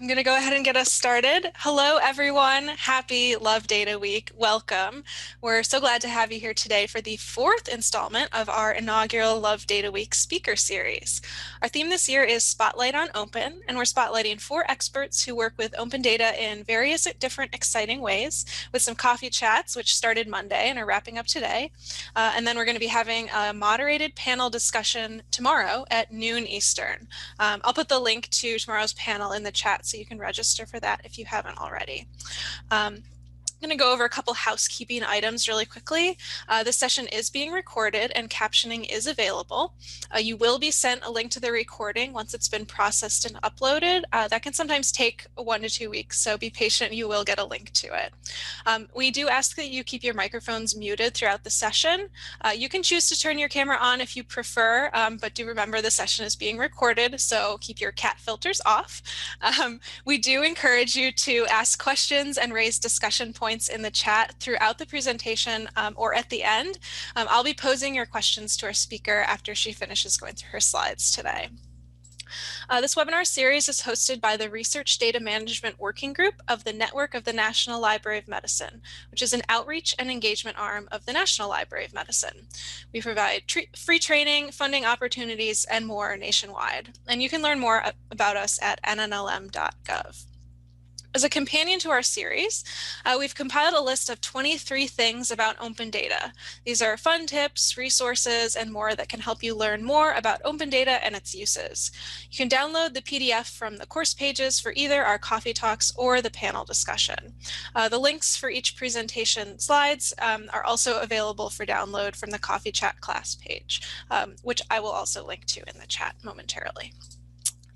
I'm going to go ahead and get us started. Hello, everyone. Happy Love Data Week. Welcome. We're so glad to have you here today for the fourth installment of our inaugural Love Data Week speaker series. Our theme this year is Spotlight on Open, and we're spotlighting 4 experts who work with open data in various different exciting ways, with some coffee chats, which started Monday and are wrapping up today. And then we're going to be having a moderated panel discussion tomorrow at noon Eastern. I'll put the link to tomorrow's panel in the chat so you can register for that if you haven't already. I'm going to go over a couple housekeeping items really quickly. This session is being recorded and captioning is available. You will be sent a link to the recording once it's been processed and uploaded. That can sometimes take 1 to 2 weeks, so be patient. You will get a link to it. We do ask that you keep your microphones muted throughout the session. You can choose to turn your camera on if you prefer, but do remember the session is being recorded, so keep your cat filters off. We do encourage you to ask questions and raise discussion points in the chat throughout the presentation or at the end. I'll be posing your questions to our speaker after she finishes going through her slides today. This webinar series is hosted by the Research Data Management Working Group of the Network of the National Library of Medicine, which is an outreach and engagement arm of the National Library of Medicine. We provide free training, funding opportunities, and more nationwide. And you can learn more about us at nnlm.gov. As a companion to our series, we've compiled a list of 23 things about open data. These are fun tips, resources, and more that can help you learn more about open data and its uses. You can download the PDF from the course pages for either our coffee talks or the panel discussion. The links for each presentation slides are also available for download from the Coffee Chat class page, which I will also link to in the chat momentarily.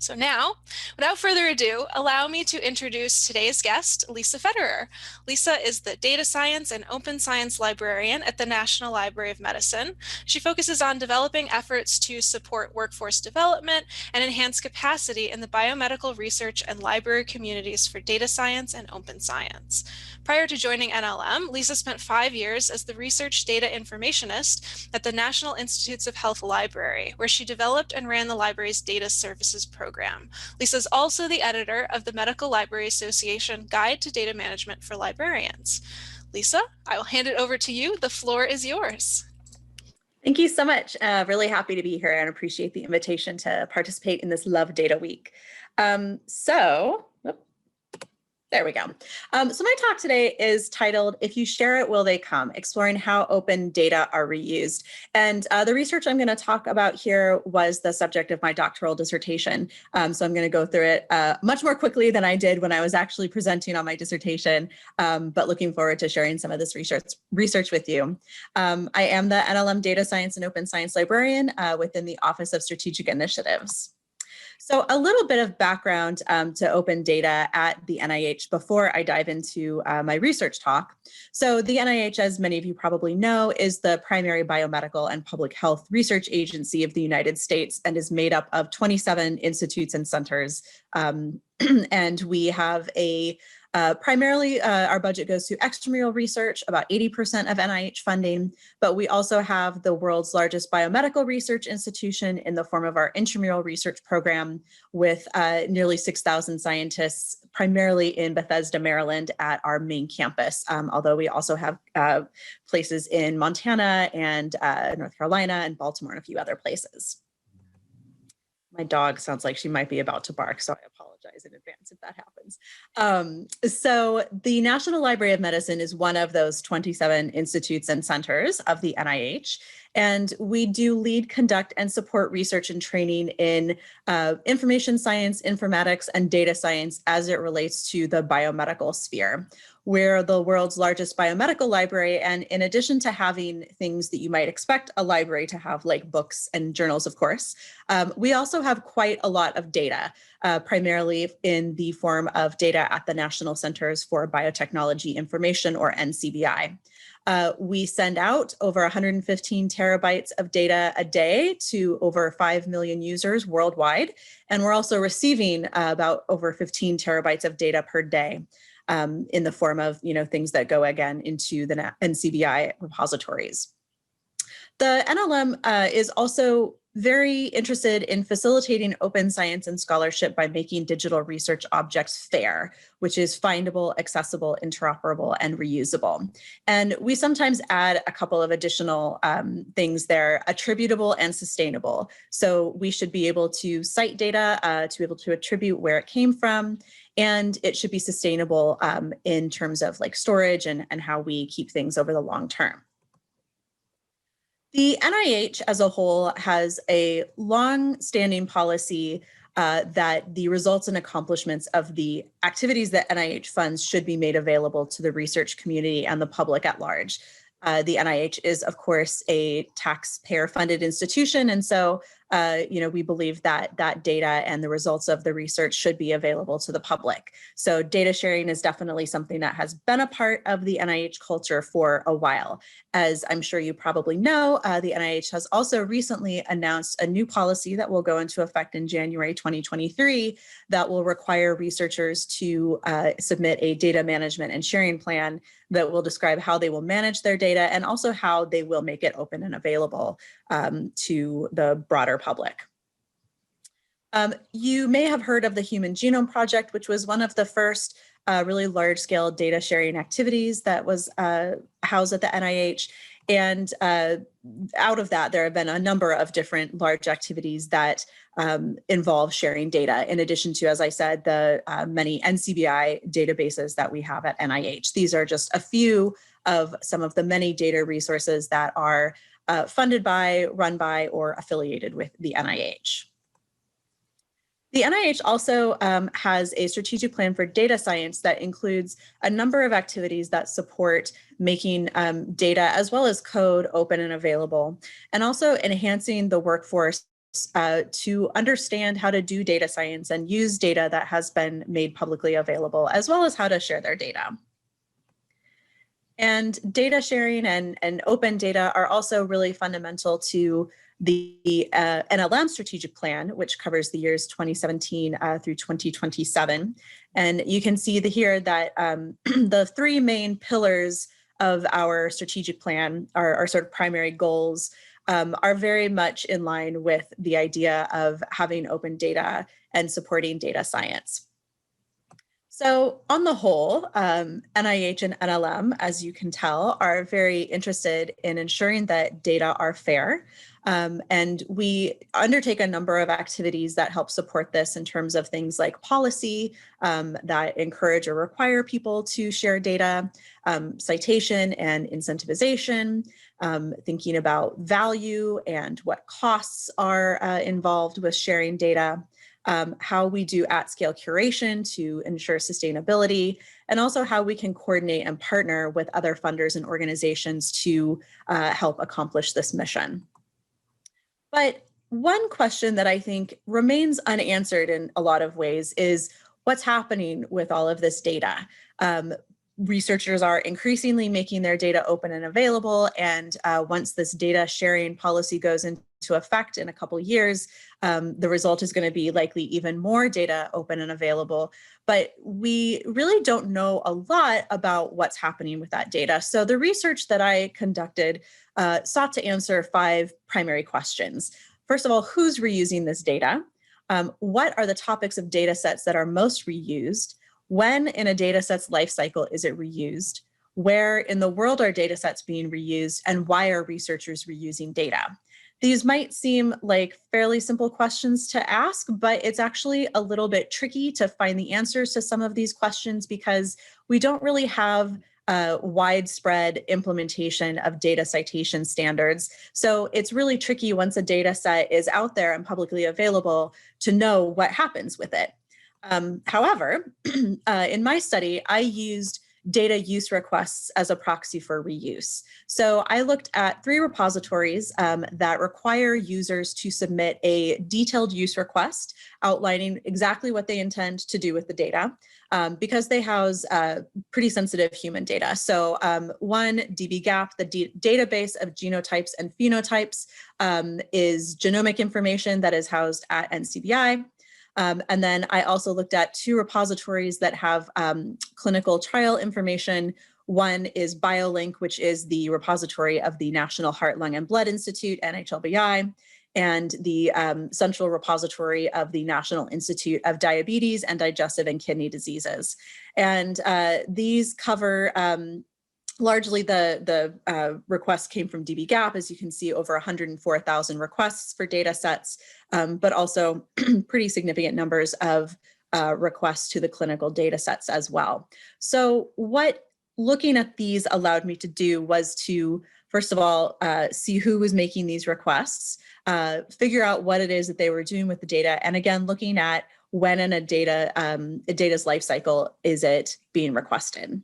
So now, without further ado, allow me to introduce today's guest, Lisa Federer. Lisa is the Data Science and Open Science Librarian at the National Library of Medicine. She focuses on developing efforts to support workforce development and enhance capacity in the biomedical research and library communities for data science and open science. Prior to joining NLM, Lisa spent 5 years as the Research Data Informationist at the National Institutes of Health Library, where she developed and ran the library's data services program. Lisa is also the editor of the Medical Library Association Guide to Data Management for Librarians. Lisa, I will hand it over to you. The floor is yours. Thank you so much. Really happy to be here and appreciate the invitation to participate in this Love Data Week. There we go. So my talk today is titled, If You Share It, Will They Come? Exploring how open data are reused. And the research I'm going to talk about here was the subject of my doctoral dissertation. So I'm going to go through it much more quickly than I did when I was actually presenting on my dissertation, but looking forward to sharing some of this research with you. I am the NLM Data Science and Open Science Librarian within the Office of Strategic Initiatives. So a little bit of background to open data at the NIH before I dive into my research talk. So the NIH, as many of you probably know, is the primary biomedical and public health research agency of the United States and is made up of 27 institutes and centers. And we have primarily, our budget goes to extramural research, about 80% of NIH funding, but we also have the world's largest biomedical research institution in the form of our intramural research program with nearly 6,000 scientists, primarily in Bethesda, Maryland at our main campus, although we also have places in Montana and North Carolina and Baltimore and a few other places. My dog sounds like she might be about to bark, so I apologize in advance if that happens. So the National Library of Medicine is one of those 27 institutes and centers of the NIH, and we do lead, conduct, and support research and training in information science, informatics, and data science as it relates to the biomedical sphere. We're the world's largest biomedical library, and in addition to having things that you might expect a library to have, like books and journals, of course, we also have quite a lot of data, primarily in the form of data at the National Centers for Biotechnology Information, or NCBI. We send out over 115 terabytes of data a day to over 5 million users worldwide, and we're also receiving about over 15 terabytes of data per day. In the form of, things that go again into the NCBI repositories. The NLM is also very interested in facilitating open science and scholarship by making digital research objects fair, which is findable, accessible, interoperable, and reusable. And we sometimes add a couple of additional things there: attributable and sustainable. So we should be able to cite data, to be able to attribute where it came from, and it should be sustainable in terms of like storage and how we keep things over the long term. The NIH as a whole has a long-standing policy that the results and accomplishments of the activities that NIH funds should be made available to the research community and the public at large. The NIH is, of course, a taxpayer-funded institution, and so we believe that that data and the results of the research should be available to the public. So data sharing is definitely something that has been a part of the NIH culture for a while. As I'm sure you probably know, the NIH has also recently announced a new policy that will go into effect in January 2023 that will require researchers to submit a data management and sharing plan that will describe how they will manage their data and also how they will make it open and available to the broader public. You may have heard of the Human Genome Project, which was one of the first really large-scale data sharing activities that was housed at the NIH. And out of that, there have been a number of different large activities that involve sharing data, in addition to, as I said, the many NCBI databases that we have at NIH. These are just a few of some of the many data resources that are funded by, run by, or affiliated with the NIH. The NIH also has a strategic plan for data science that includes a number of activities that support making data as well as code open and available, and also enhancing the workforce to understand how to do data science and use data that has been made publicly available, as well as how to share their data. And data sharing and open data are also really fundamental to the NLM strategic plan, which covers the years 2017 through 2027. And you can see here that the three main pillars of our strategic plan, our sort of primary goals, are very much in line with the idea of having open data and supporting data science. So on the whole, NIH and NLM, as you can tell, are very interested in ensuring that data are fair. And we undertake a number of activities that help support this in terms of things like policy that encourage or require people to share data, citation and incentivization, thinking about value and what costs are involved with sharing data, how we do at-scale curation to ensure sustainability, and also how we can coordinate and partner with other funders and organizations to help accomplish this mission. But one question that I think remains unanswered in a lot of ways is what's happening with all of this data. Researchers are increasingly making their data open and available, and once this data sharing policy goes into effect in a couple years, the result is going to be likely even more data open and available. But we really don't know a lot about what's happening with that data. So the research that I conducted sought to answer 5 primary questions. First of all, who's reusing this data? What are the topics of data sets that are most reused? When in a data set's life cycle is it reused? Where in the world are data sets being reused, and why are researchers reusing data? These might seem like fairly simple questions to ask, but it's actually a little bit tricky to find the answers to some of these questions because we don't really have widespread implementation of data citation standards. So it's really tricky once a data set is out there and publicly available to know what happens with it. However, in my study, I used data use requests as a proxy for reuse. So I looked at 3 repositories that require users to submit a detailed use request outlining exactly what they intend to do with the data because they house pretty sensitive human data. So one, dbGaP, the database of genotypes and phenotypes, is genomic information that is housed at NCBI. And then I also looked at 2 repositories that have clinical trial information. One is BioLink, which is the repository of the National Heart, Lung, and Blood Institute, NHLBI. and the central repository of the National Institute of Diabetes and Digestive and Kidney Diseases. And these cover largely the requests came from dbGaP, as you can see, over 104,000 requests for data sets, but also pretty significant numbers of requests to the clinical data sets as well. So what looking at these allowed me to do was to, first of all, see who was making these requests, figure out what it is that they were doing with the data, and again, looking at when in a data's life cycle is it being requested.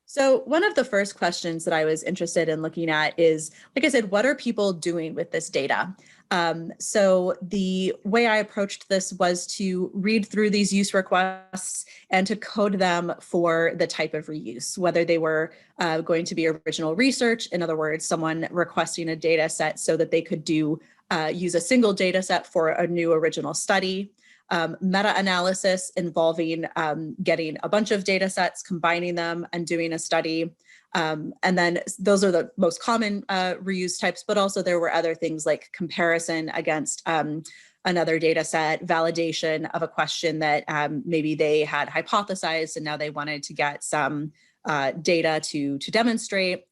So one of the first questions that I was interested in looking at is, like I said, what are people doing with this data? So the way I approached this was to read through these use requests and to code them for the type of reuse, whether they were going to be original research, in other words, someone requesting a data set so that they could use a single data set for a new original study, meta-analysis involving getting a bunch of data sets, combining them and doing a study. And then those are the most common reuse types, but also there were other things like comparison against another data set, validation of a question that maybe they had hypothesized and now they wanted to get some data to demonstrate,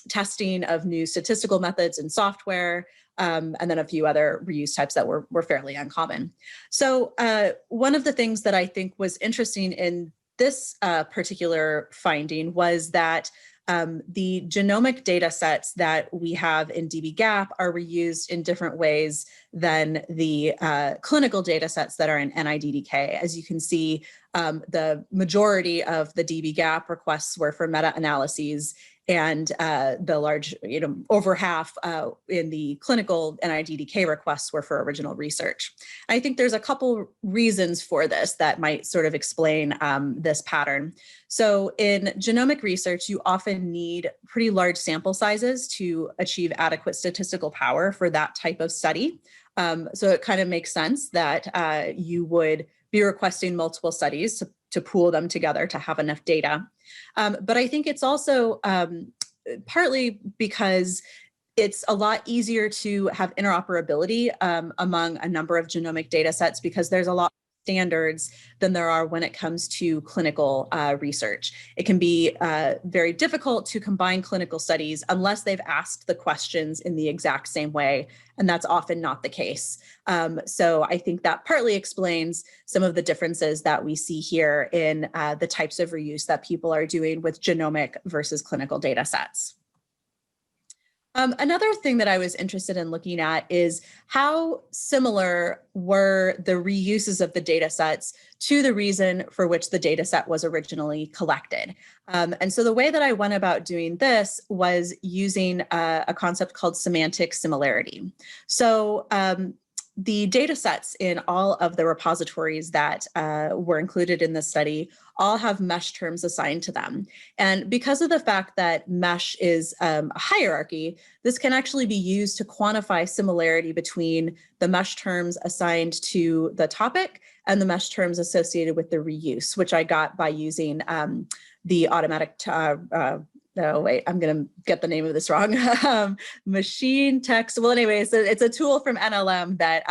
testing of new statistical methods and software, and then a few other reuse types that were fairly uncommon. So one of the things that I think was interesting in this particular finding was that the genomic data sets that we have in dbGaP are reused in different ways than the clinical data sets that are in NIDDK. As you can see, the majority of the dbGaP requests were for meta-analyses, and the large, over half in the clinical NIDDK requests were for original research. I think there's a couple reasons for this that might sort of explain this pattern. So in genomic research, you often need pretty large sample sizes to achieve adequate statistical power for that type of study. So it kind of makes sense that you would be requesting multiple studies to pool them together to have enough data. But I think it's also partly because it's a lot easier to have interoperability among a number of genomic data sets because there's a lot more standards than there are when it comes to clinical research. It can be very difficult to combine clinical studies unless they've asked the questions in the exact same way, and that's often not the case. So I think that partly explains some of the differences that we see here in the types of reuse that people are doing with genomic versus clinical data sets. Another thing that I was interested in looking at is how similar were the reuses of the data sets to the reason for which the data set was originally collected. And so the way that I went about doing this was using a concept called semantic similarity. So the data sets in all of the repositories that were included in this study all have mesh terms assigned to them. And because of the fact that mesh is a hierarchy, this can actually be used to quantify similarity between the mesh terms assigned to the topic and the mesh terms associated with the reuse, which I got by using the automatic oh, wait, I'm going to get the name of this wrong. Machine text. Well, anyway, so it's a tool from NLM that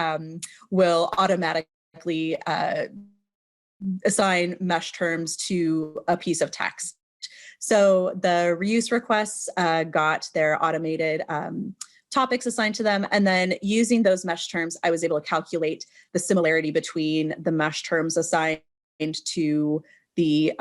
will automatically assign mesh terms to a piece of text. So the reuse requests got their automated topics assigned to them. And then using those mesh terms, I was able to calculate the similarity between the mesh terms assigned to the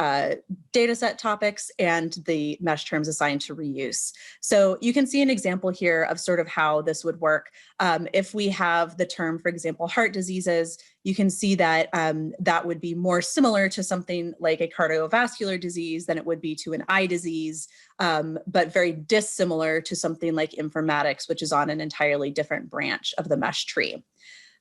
data set topics and the mesh terms assigned to reuse. So you can see an example here of sort of how this would work. If we have the term, for example, heart diseases, you can see that that would be more similar to something like a cardiovascular disease than it would be to an eye disease, but very dissimilar to something like informatics, which is on an entirely different branch of the mesh tree.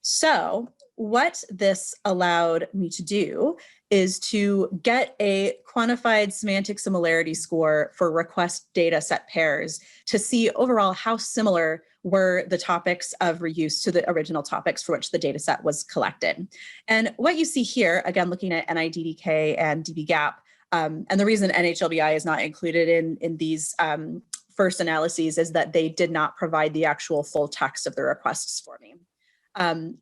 So what this allowed me to do is to get a quantified semantic similarity score for request data set pairs to see overall how similar were the topics of reuse to the original topics for which the data set was collected. And what you see here, again, looking at NIDDK and dbGaP, and the reason NHLBI is not included in these first analyses is that they did not provide the actual full text of the requests for me.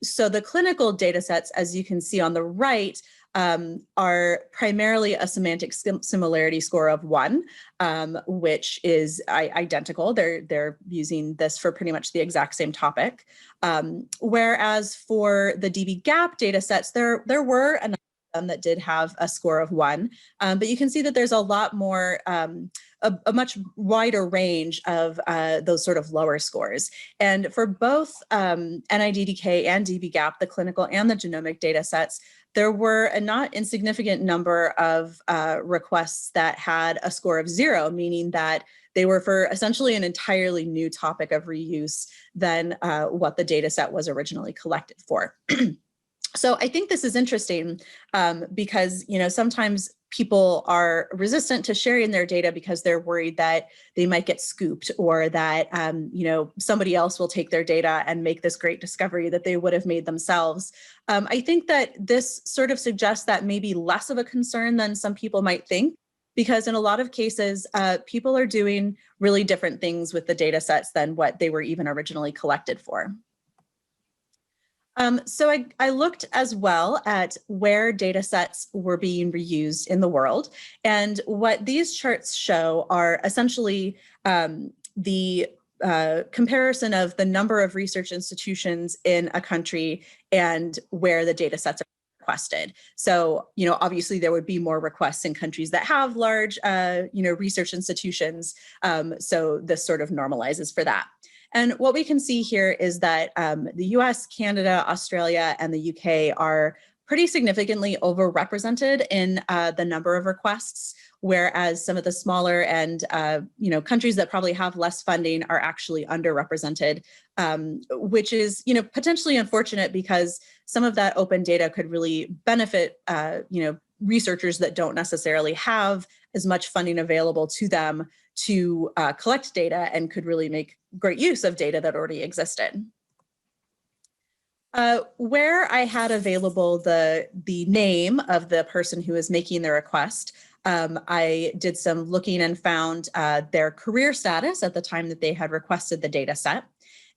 So the clinical data sets, as you can see on the right, are primarily a semantic similarity score of 1, which is identical. They're using this for pretty much the exact same topic. Whereas for the dbGaP data sets, there were a number of them that did have a score of 1, but you can see that there's a lot more, a much wider range of those sort of lower scores. And for both NIDDK and dbGaP, the clinical and the genomic data sets, there were a not insignificant number of requests that had a score of 0, meaning that they were for essentially an entirely new topic of reuse than what the data set was originally collected for. So I think this is interesting because, sometimes people are resistant to sharing their data because they're worried that they might get scooped, or that, somebody else will take their data and make this great discovery that they would have made themselves. I think that this sort of suggests that maybe less of a concern than some people might think, because in a lot of cases, people are doing really different things with the data sets than what they were even originally collected for. So I looked as well at where data sets were being reused in the world. And what these charts show are essentially the comparison of the number of research institutions in a country and where the data sets are requested. So, obviously there would be more requests in countries that have large, research institutions. So this sort of normalizes for that. And what we can see here is that the US, Canada, Australia, and the UK are pretty significantly overrepresented in the number of requests, whereas some of the smaller and countries that probably have less funding are actually underrepresented, which is potentially unfortunate, because some of that open data could really benefit researchers that don't necessarily have as much funding available to them to collect data, and could really make great use of data that already existed. Where I had available the name of the person who is making the request, I did some looking and found their career status at the time that they had requested the data set.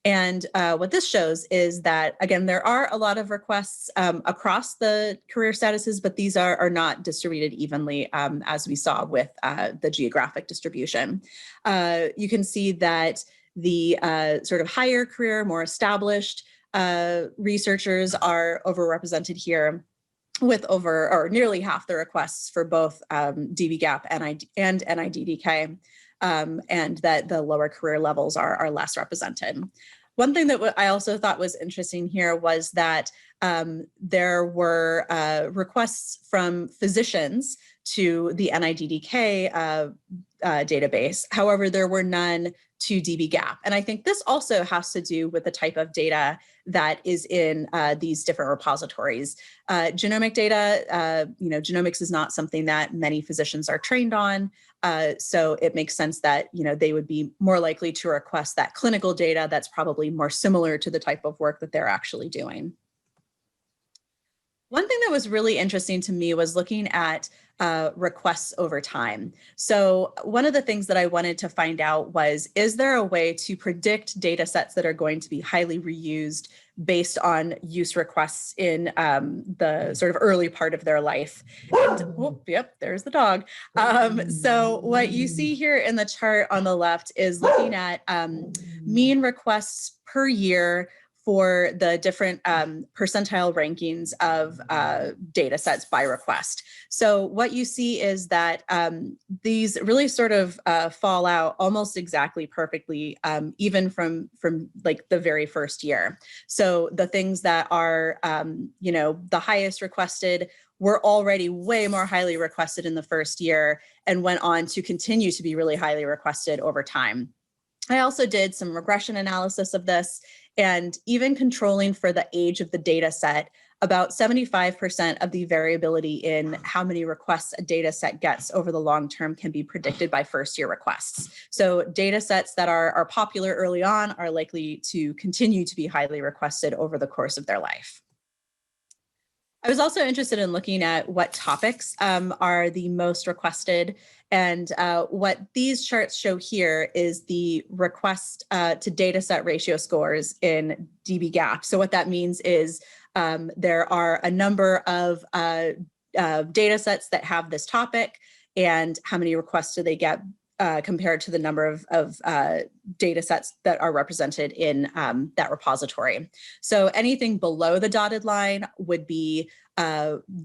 And what this shows is that, again, there are a lot of requests across the career statuses, but these are not distributed evenly, as we saw with the geographic distribution. You can see that the sort of higher career, more established researchers are overrepresented here, with over or nearly half the requests for both dbGaP and NIDDK, and that the lower career levels are less represented. One thing that I also thought was interesting here was that there were requests from physicians to the NIDDK database. However, there were none to dbGaP. And I think this also has to do with the type of data that is in these different repositories. Genomic data, genomics is not something that many physicians are trained on. So it makes sense that, they would be more likely to request that clinical data that's probably more similar to the type of work that they're actually doing. One thing that was really interesting to me was looking at requests over time. So one of the things that I wanted to find out was, is there a way to predict data sets that are going to be highly reused based on use requests in the sort of early part of their life? And, oh, yep, there's the dog. So what you see here in the chart on the left is looking at mean requests per year for the different percentile rankings of data sets by request. So what you see is that these really sort of fall out almost exactly perfectly, even from like the very first year. So the things that are, the highest requested were already way more highly requested in the first year, and went on to continue to be really highly requested over time. I also did some regression analysis of this, and even controlling for the age of the data set, about 75% of the variability in how many requests a data set gets over the long term can be predicted by first year requests. So data sets that are popular early on are likely to continue to be highly requested over the course of their life. I was also interested in looking at what topics are the most requested. And what these charts show here is the request to data set ratio scores in dbGaP. So what that means is there are a number of data sets that have this topic, and how many requests do they get compared to the number of data sets that are represented in that repository. So anything below the dotted line would be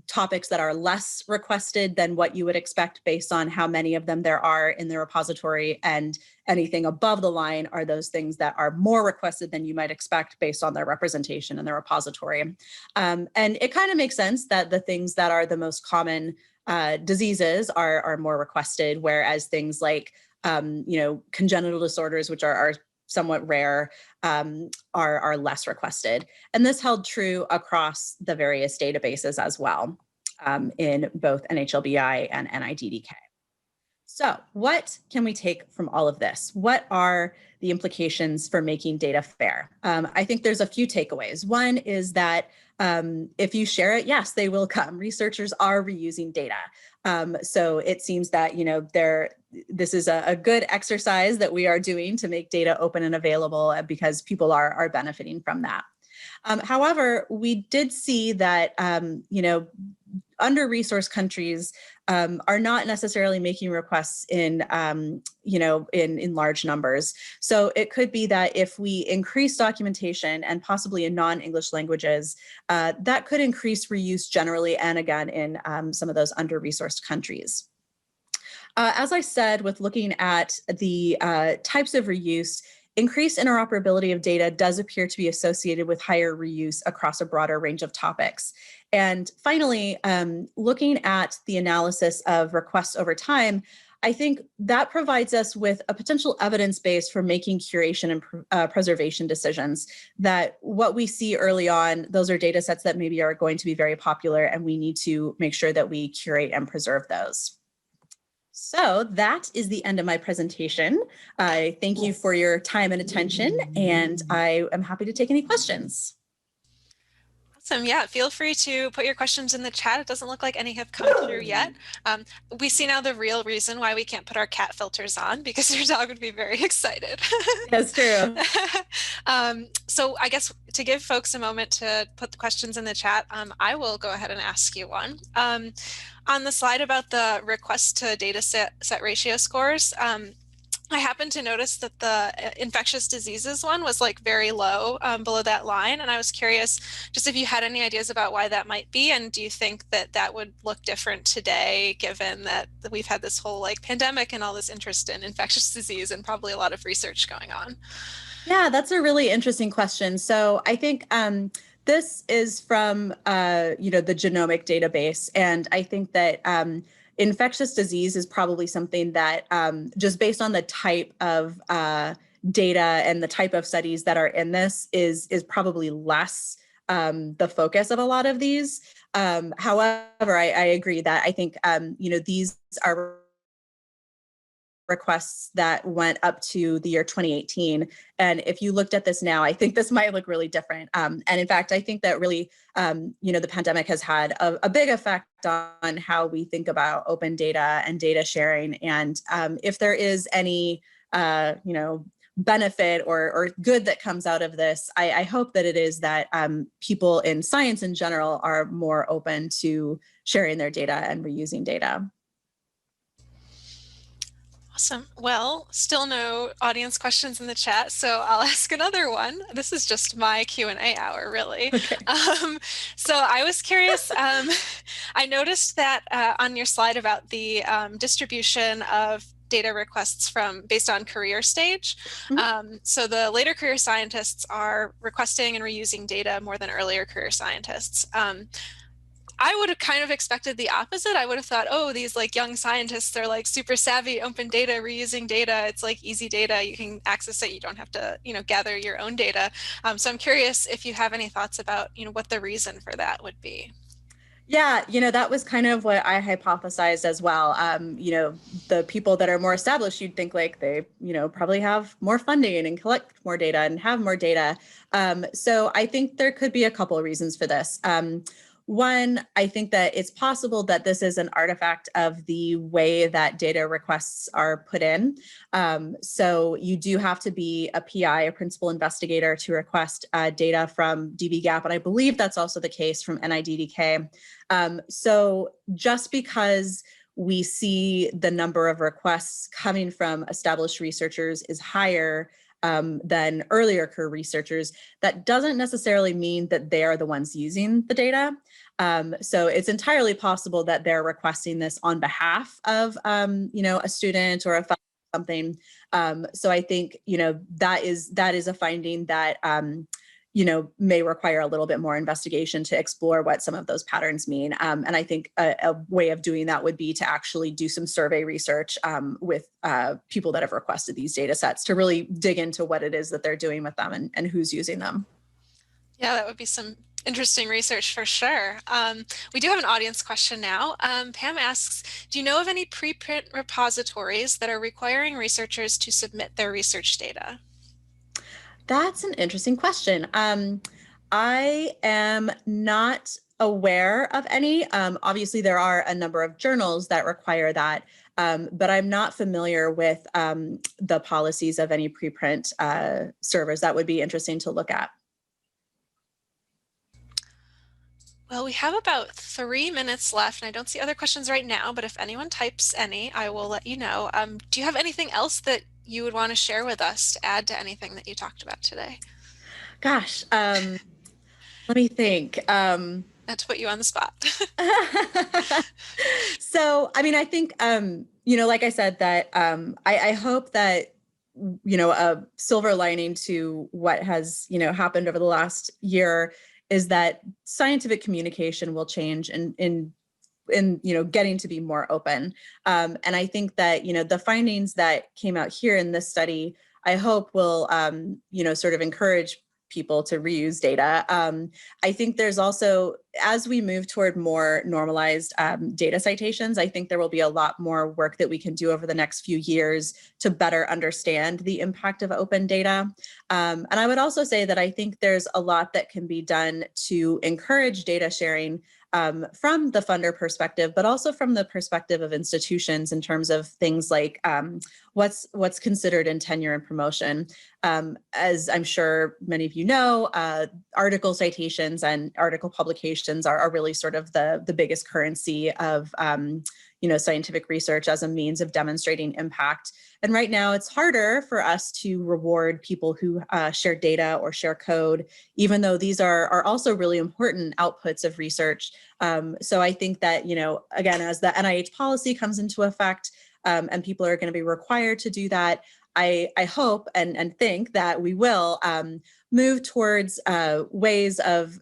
topics that are less requested than what you would expect based on how many of them there are in the repository, and anything above the line are those things that are more requested than you might expect based on their representation in the repository. And it kind of makes sense that the things that are the most common diseases are more requested, whereas things like congenital disorders, which are somewhat rare, are less requested. And this held true across the various databases as well, in both NHLBI and NIDDK. So what can we take from all of this? What are the implications for making data fair? I think there's a few takeaways. One is that if you share it, yes, they will come. Researchers are reusing data. So it seems that, this is a good exercise that we are doing to make data open and available, because people are benefiting from that. However, we did see that, under-resourced countries are not necessarily making requests in large numbers. So it could be that if we increase documentation, and possibly in non-English languages, that could increase reuse generally, and again, in some of those under-resourced countries. As I said, with looking at the types of reuse, increased interoperability of data does appear to be associated with higher reuse across a broader range of topics. And finally, looking at the analysis of requests over time, I think that provides us with a potential evidence base for making curation and preservation decisions, that what we see early on, those are data sets that maybe are going to be very popular, and we need to make sure that we curate and preserve those. So that is the end of my presentation. I thank you for your time and attention, and I am happy to take any questions. Awesome. Yeah, feel free to put your questions in the chat. It doesn't look like any have come through yet. We see now the real reason why we can't put our cat filters on, because your dog would be very excited. That's true. So I guess to give folks a moment to put the questions in the chat, I will go ahead and ask you one. On the slide about the request to data set ratio scores, I happened to notice that the infectious diseases one was like very low below that line. And I was curious just if you had any ideas about why that might be. And do you think that that would look different today, given that we've had this whole like pandemic and all this interest in infectious disease and probably a lot of research going on? Yeah, that's a really interesting question. So I think this is from, the genomic database. And I think that infectious disease is probably something that just based on the type of data and the type of studies that are in this is probably less the focus of a lot of these. However, I agree that I think, these are requests that went up to the year 2018. And if you looked at this now, I think this might look really different. And in fact, I think that really, the pandemic has had a big effect on how we think about open data and data sharing. And if there is any, benefit or good that comes out of this, I hope that it is that people in science in general are more open to sharing their data and reusing data. Awesome. Well, still no audience questions in the chat, so I'll ask another one. This is just my Q&A hour, really. Okay. So I was curious, I noticed that on your slide about the distribution of data requests based on career stage. Mm-hmm. So the later career scientists are requesting and reusing data more than earlier career scientists. I would have kind of expected the opposite. I would have thought, oh, these like young scientists, they're like super savvy, open data, reusing data. It's like easy data. You can access it. You don't have to, gather your own data. So I'm curious if you have any thoughts about, what the reason for that would be. Yeah, that was kind of what I hypothesized as well. The people that are more established, you'd think like they, probably have more funding and collect more data and have more data. So I think there could be a couple of reasons for this. One, I think that it's possible that this is an artifact of the way that data requests are put in. So you do have to be a PI, a principal investigator, to request data from dbGaP, and I believe that's also the case from NIDDK. So just because we see the number of requests coming from established researchers is higher than earlier career researchers, that doesn't necessarily mean that they are the ones using the data. So it's entirely possible that they're requesting this on behalf of, a student or a fellow or something. So I think, that is a finding that, may require a little bit more investigation to explore what some of those patterns mean. And I think a way of doing that would be to actually do some survey research with people that have requested these data sets to really dig into what it is that they're doing with them and who's using them. Yeah, that would be some interesting research for sure. We do have an audience question now. Pam asks, do you know of any preprint repositories that are requiring researchers to submit their research data? That's an interesting question. I am not aware of any. Obviously, there are a number of journals that require that, but I'm not familiar with the policies of any preprint servers. That would be interesting to look at. Well, we have about 3 minutes left, and I don't see other questions right now, but if anyone types any, I will let you know. Do you have anything else that you would want to share with us to add to anything that you talked about today? Gosh, let me think. Not to put you on the spot. So, I mean, I think, like I said, that I hope that, a silver lining to what has, happened over the last year is that scientific communication will change in getting to be more open. And I think that, the findings that came out here in this study, I hope will, sort of encourage people to reuse data. I think there's also, as we move toward more normalized data citations, I think there will be a lot more work that we can do over the next few years to better understand the impact of open data. And I would also say that I think there's a lot that can be done to encourage data sharing from the funder perspective, but also from the perspective of institutions in terms of things like what's considered in tenure and promotion. As I'm sure many of you know, article citations and article publications are really sort of the biggest currency of scientific research as a means of demonstrating impact. And right now it's harder for us to reward people who share data or share code, even though these are also really important outputs of research. So I think that, again, as the NIH policy comes into effect and people are going to be required to do that, I hope and think that we will move towards ways of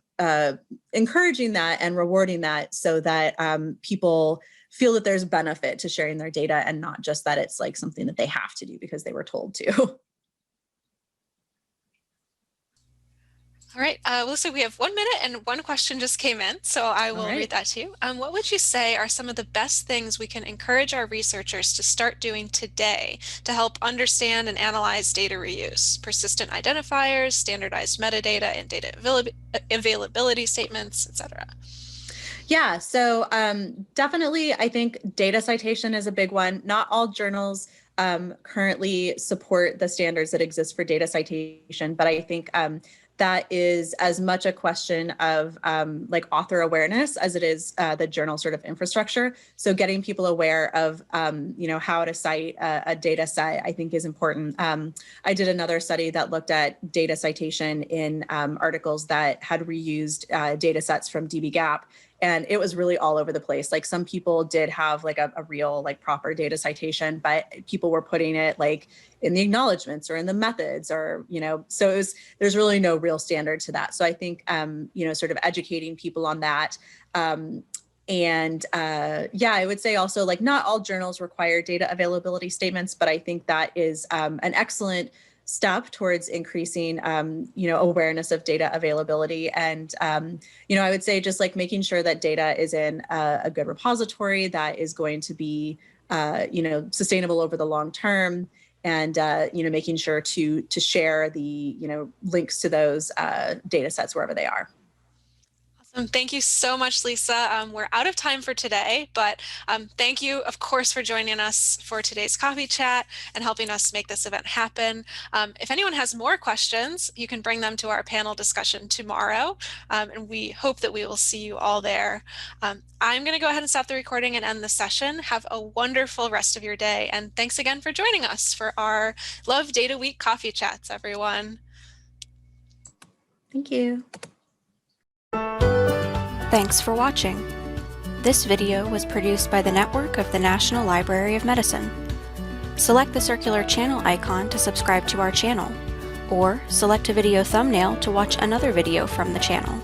encouraging that and rewarding that so that people feel that there's benefit to sharing their data and not just that it's like something that they have to do because they were told to. All right, looks like we have 1 minute and one question just came in, so I will read that to you. What would you say are some of the best things we can encourage our researchers to start doing today to help understand and analyze data reuse, persistent identifiers, standardized metadata, and data availability statements, etc.? Yeah, so definitely I think data citation is a big one. Not all journals currently support the standards that exist for data citation, but I think that is as much a question of like author awareness as it is the journal sort of infrastructure. So getting people aware of, how to cite a data set, I think is important. I did another study that looked at data citation in articles that had reused data sets from dbGaP. And it was really all over the place. Like some people did have like a real like proper data citation, but people were putting it like in the acknowledgements or in the methods or, so there's really no real standard to that. So I think, sort of educating people on that. I would say also like not all journals require data availability statements, but I think that is an excellent step towards increasing, awareness of data availability. And, I would say just like making sure that data is in a good repository that is going to be, sustainable over the long term. And, making sure to share the, links to those data sets wherever they are. Thank you so much, Lisa. We're out of time for today, but thank you, of course, for joining us for today's coffee chat and helping us make this event happen. If anyone has more questions, you can bring them to our panel discussion tomorrow, and we hope that we will see you all there. I'm going to go ahead and stop the recording and end the session. Have a wonderful rest of your day, and thanks again for joining us for our Love Data Week coffee chats, everyone. Thank you. Thanks for watching. This video was produced by the network of the National Library of Medicine. Select the circular channel icon to subscribe to our channel, or select a video thumbnail to watch another video from the channel.